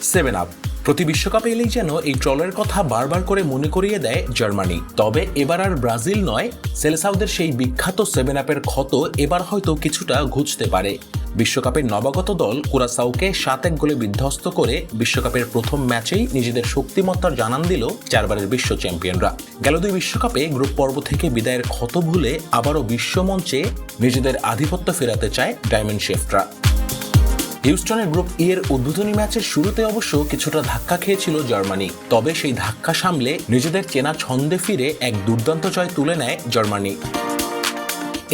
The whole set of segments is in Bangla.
সেভেন আপ প্রতি বিশ্বকাপে এলেই যেন এই ট্রলের কথা বারবার করে মনে করিয়ে দেয় জার্মানি। তবে এবার আর ব্রাজিল নয়, সেলেসাওদের সেই বিখ্যাত সেভেন আপের ক্ষত এবার হয়তো কিছুটা ঘুচতে পারে। বিশ্বকাপের নবাগত দল কুরাসাওকে 7-1 গোলে বিধ্বস্ত করে বিশ্বকাপের প্রথম ম্যাচেই নিজেদের শক্তিমত্তার জানান দিল চারবারের বিশ্ব চ্যাম্পিয়নরা। গেল 2 বিশ্বকাপে গ্রুপ পর্ব থেকে বিদায়ের ক্ষত ভুলে আবারও বিশ্বমঞ্চে নিজেদের আধিপত্য ফেরাতে চায় ডায়মন্ড শেফটরা। হিউস্টনের গ্রুপ ই এর উদ্বোধনী ম্যাচের শুরুতে অবশ্য কিছুটা ধাক্কা খেয়েছিল জার্মানি, তবে সেই ধাক্কা সামলে নিজেদের চেনা ছন্দে ফিরে এক দুর্দান্ত জয় তুলে নেয় জার্মানি।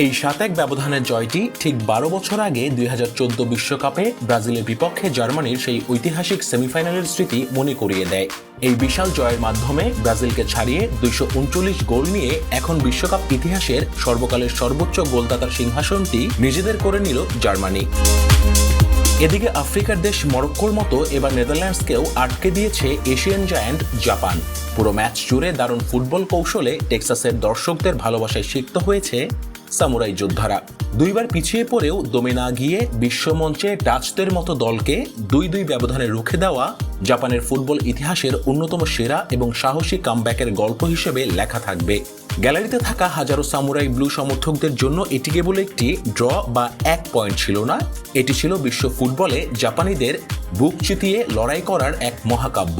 এই 7-1 ব্যবধানের জয়টি ঠিক 12 বছর আগে 2014 বিশ্বকাপে ব্রাজিলের বিপক্ষে জার্মানির সেই ঐতিহাসিক সেমিফাইনালের স্মৃতি মনে করিয়ে দেয়। এই বিশাল জয়ের মাধ্যমে ব্রাজিলকে ছাড়িয়ে 239 গোল নিয়ে এখন বিশ্বকাপ ইতিহাসের সর্বকালের সর্বোচ্চ গোলদাতার সিংহাসনটি নিজেদের করে নিল জার্মানি। এদিকে আফ্রিকার দেশ মরক্কোর মতো এবার নেদারল্যান্ডসকেও আটকে দিয়েছে এশিয়ান জায়ান্ট জাপান। পুরো ম্যাচ জুড়ে দারুণ ফুটবল কৌশলে টেক্সাসের দর্শকদের ভালোবাসায় সিক্ত হয়েছে সামুরাই যোদ্ধারা। 2 বার পিছিয়ে পড়েও দমে না গিয়ে বিশ্বমঞ্চে ডাচদের মতো দলকে 2-2 ব্যবধানে রুখে দেওয়া জাপানের ফুটবল ইতিহাসের অন্যতম সেরা এবং সাহসী কামব্যাকের গল্প হিসেবে লেখা থাকবে। গ্যালারিতে থাকা হাজারো সামুরাই ব্লু সমর্থকদের জন্য এটি কেবল একটি ড্র বা 1 পয়েন্ট ছিল না, এটি ছিল বিশ্ব ফুটবলে জাপানিদের বুক চিতিয়ে লড়াই করার এক মহাকাব্য।